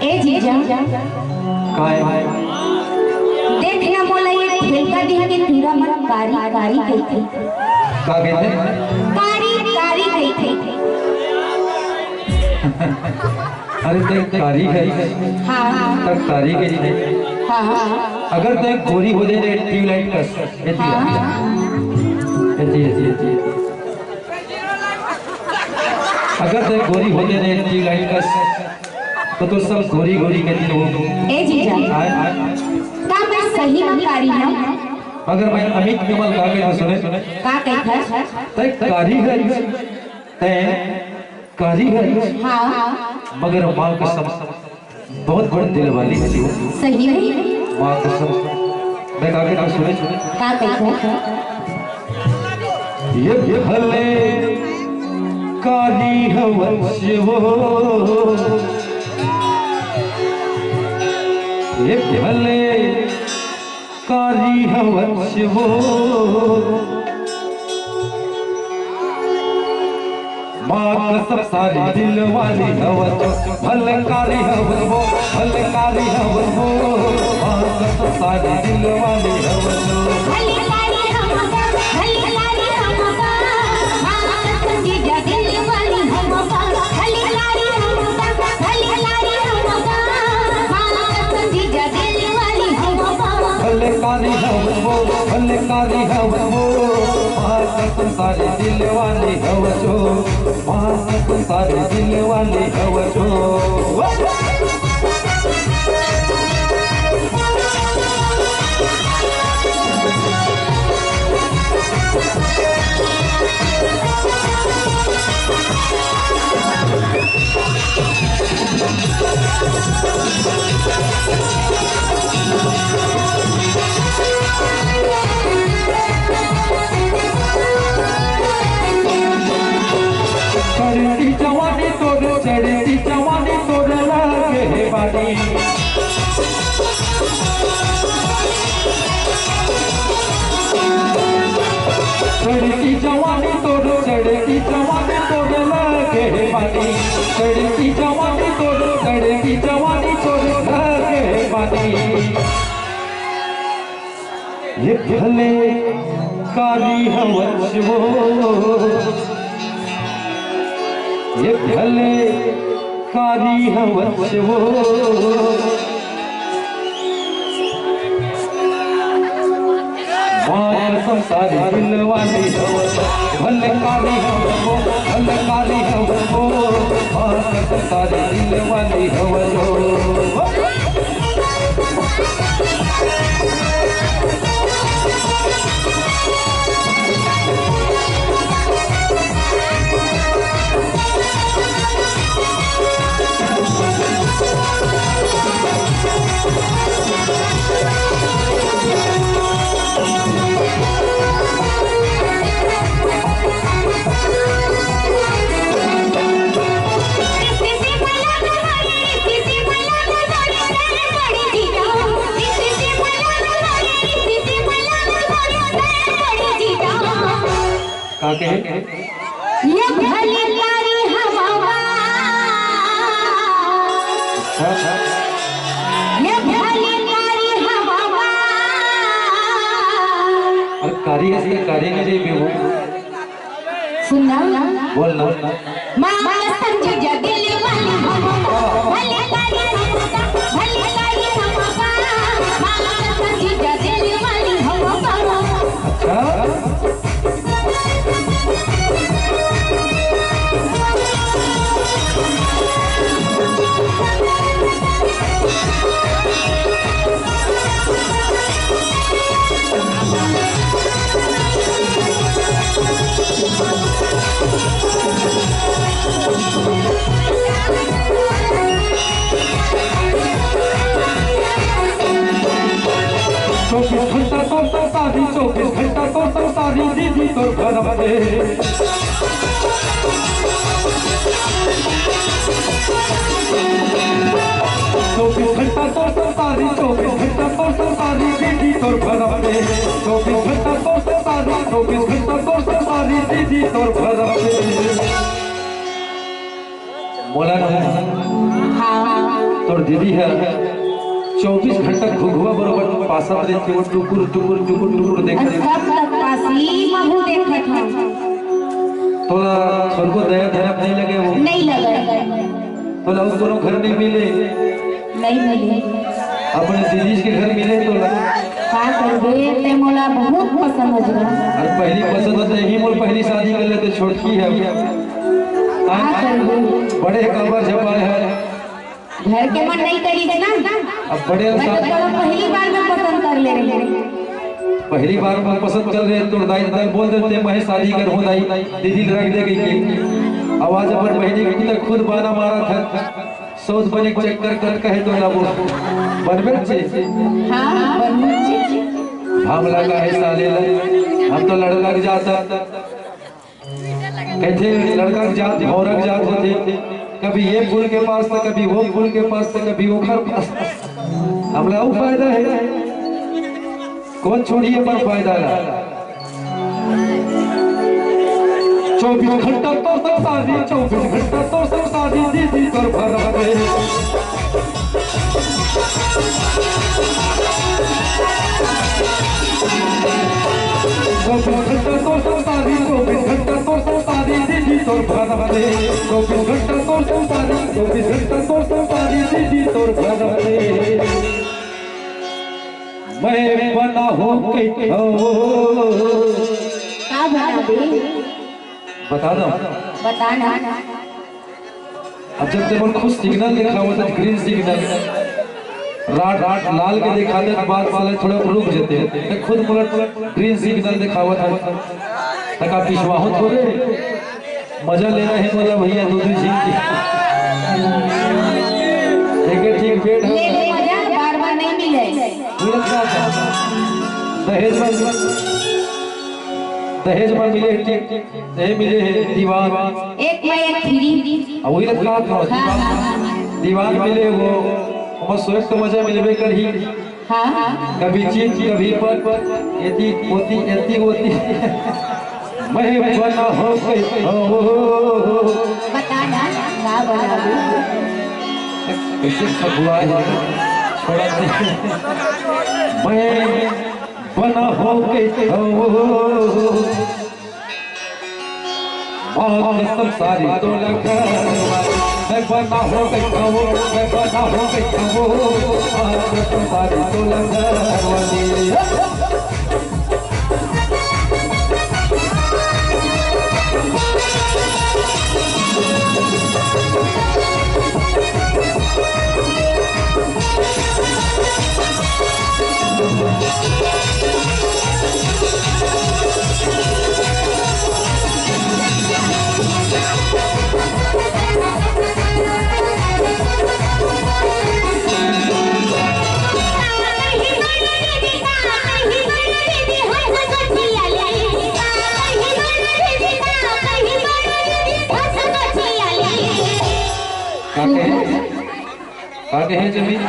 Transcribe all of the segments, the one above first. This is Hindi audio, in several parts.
ए जीजा काय देखना मोला ये खेलका दिन के तीरा मन कारी कारी गई थी का कहते कारी कारी गई थी। अरे ते कारी है हाँ तक कारी के नहीं हाँ हाँ अगर ते गोरी हो जाए ट्यूबलाइट कस ऐसी अगर ते गोरी हो जाए ट्यूबलाइट कस तो सब गोरी गोरी कहती हो। ए जीजा का मैं सही में कारी ना अगर मैं अमित कमल का के सुने सुने का कहता ते कारी है ते कारी है हाँ मगर माँ कसम बहुत बड़ दिल वाली है वो सही में माँ कसम मैं का के सुने सुने का कहता ये भले कारी हवस्य वो ये भले कारी हवस्य वो माँ कसम सारी दिल वाली हवस भले कारी हवस वो भले कारी हवस वो माँ कसम सारी दिल वाली हवस भले कारी हमका भले कारी हमका मां कसम जीजा दिल वाली हमका भले कारी हमका भले कारी हमका मां कसम जीजा दिल वाली हमका भले कारी हवस वो भले कारी हवस वो माँ कसम सारी दिल वाली हवस वो माँ कसम सारी दिल वाली हवस वो चढ़ती जवानी तोड़ चढ़ती जवानी तोड़ लागे हे बानी चढ़ती जवानी तोड़ चढ़ती जवानी तोड़ लागे हे बानी चढ़ती जवानी तोड़ चढ़ती जवानी तोड़ लागे हे बानी ये भले कारी हवस वो ये भले कारी हवस वो माँ कसम सारी दिल वाली हवस भले कारी हवस वो भले कारी हवस वो माँ कसम सारी दिल वाली हवस वो काके ये भले कारी हवा ये भले कारी हवा और कारी है कारी में जे वो सुनना बोल ना मां कसम जीजा दिल वाली हमका भले कारी हमका भले कारी हमका मां कसम जीजा दिल वाली हमका अच्छा चौबीस घंटा तो सारी 24 घंटा तो सारी दीदी तो घर बने 24 घंटा तो सारी 24 घंटा तो सारी दीदी तो घर बने 24 घंटा तो सारी 24 घंटा तो सारी दीदी तो घर बने बोला ना हाँ तोर दीदी है 24 घंटा घुघुआ बरोबर पासत रहती वो टुकुर टुकुर टुकुर टुकुर देखते सब तक पासी महू देखत हम थोड़ा थोड़ा को दया धरप नहीं लगे वो नहीं लगे थोड़ा उस दोनों घर नहीं मिले नहीं मिले अपने दीदी के घर मिले तो का करबे ते मोला बहुत पसंद हो गया और पहली पसंद होता है ही मोल पहली शादी कर ले तो छोटकी है का करबे बड़े कबर झपाए है घर के मन नहीं करी ना अब बड़े मैं तो तोरा पहली बार में पसंद कर ले रही पहली बार में पसंद कर रहे तो दाई दाई बोल देते मैं शादी कर हो दाई दीदी रख दे गई की आवाज पर बहनी की तक खुद बाना मारा था सोच बने चेक कर कर कहे तो ना बोल बनबे छे हां बनबे छे हम लगा है साले हम तो लड़ लग जाता कहते लड़का जात औरत जात होते कभी ये पुल के पास तो कभी वो पुल के पास तो कभी वो घर पास हमला वो फायदा है कौन छोड़िए पर फायदा ना 24 घंटा तो सब शादी 24 घंटा तो सब शादी दीदी कर भरा दे 24 घंटा तो सब शादी 24 घंटा तो सब शादी दीदी तोर भरा दे 24 घंटा तो सब शादी 24 घंटा तो सब शादी दीदी तोर भरा दे मैं बना हो के का बना दे बता दो बता ना अब जब तेरे खुद सिग्नल लिखा हुआ था ग्रीन सिग्नल राट राट लाल के दिखाने के बाद वाले थोड़ा रुक जाते हैं खुद ग्रीन सिग्नल दिखा हुआ था तका पिछवा हो थोड़े मजा लेना है बोला भैया दूध झील की ठीक पेट है ले ले मजा बार बार नहीं मिले दहेज में मिले ठीक दहेज मिले है दीवान एक में एक फ्री वही रखा था दीवान मिले वो हम सोच तो मजा मिलबे कर ही हां कभी चीज कभी पर एती होती एती होती मैं बना हो गई बता ना का बना दे कैसे खबुआ है छोड़ा दे मैं बना हो गई कसम सारी तो लगा मैं बना हो गई मैं बना हो गई कसम सारी तो लगा काके हैं जमीन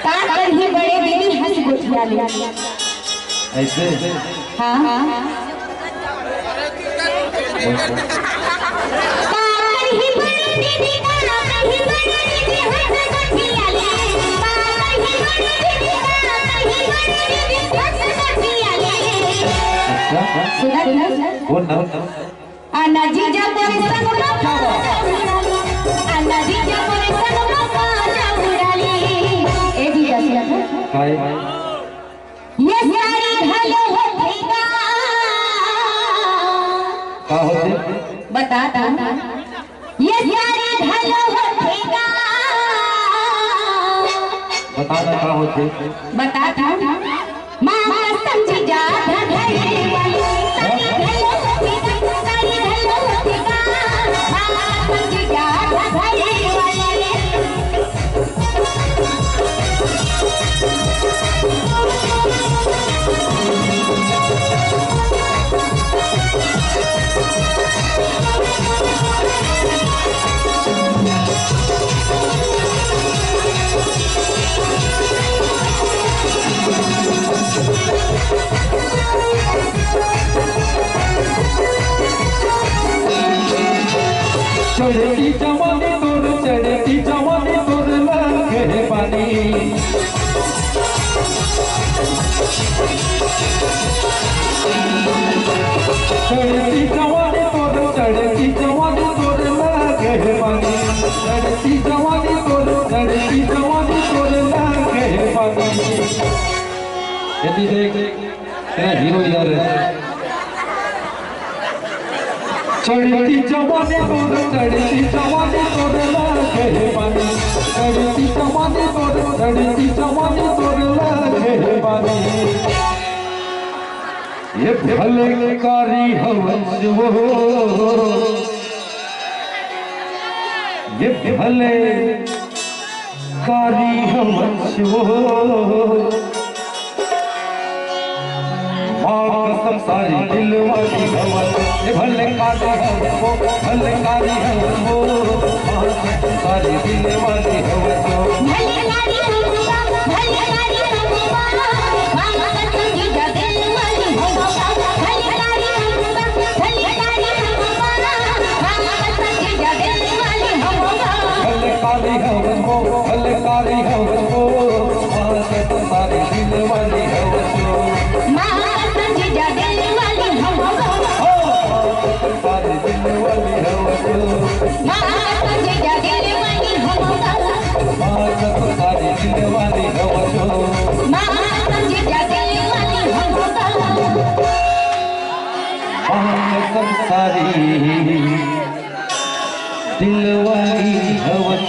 का करही बड़े दीदी हंस गोठिया ले ऐसे हां का करही बड़े दीदी का करही बड़े दीदी हंस गोठिया ले का करही बड़े दीदी का करही बड़े दीदी हंस गोठिया ले अच्छा सुना कौन नाम अन्ना जी जा तेरे संग अन्ना जी जा तेरे संग काय ये सारी ढलो होतेगा का होते बता ये सारी ढलो होतेगा बताना का होते बता मां समझ जा धड़े वाली सारी ढलो होतेगा मां समझ जा धड़े वाली चढ़ती जवानी तोर चढ़ती जवानी तोर चढ़ती जवानी तोर लागे पानी चढ़ती जवानी तोर चढ़ती जवानी तोर लागे पानी यदि देख तेरा हीरो इधर है चढ़ती जवानी तोर चढ़ती जवानी तोर लागे पानी चढ़ती जवानी तोर चढ़ती जवानी तोर लागे पानी ये भले कारी हवस वो ये भले कारी हवस वो माँ कसम सारी दिल वाली हवस ये भले कारी हवस वो भले कारी हवस वो माँ कसम सारी दिल वाली हवस वो भले कारी हवस भले कारी हवस माँ कसम जीजा दिल वाली हवस भले कारी हवस भले कारी हवस माँ कसम जीजा दिल वाली हवस भले कारी हवस वो भले कारी हवस वो माँ कसम सारी दिल वाली हवस वो माँ कसम जीजा दिल वाली हवस सारी दिल वाली हवस माँ कसम जीजा दिल वाली हवस माँ कसम सारी दिल वाली हवस माँ कसम जीजा दिल वाली हवस माँ कसम सारी दिल वाली हवस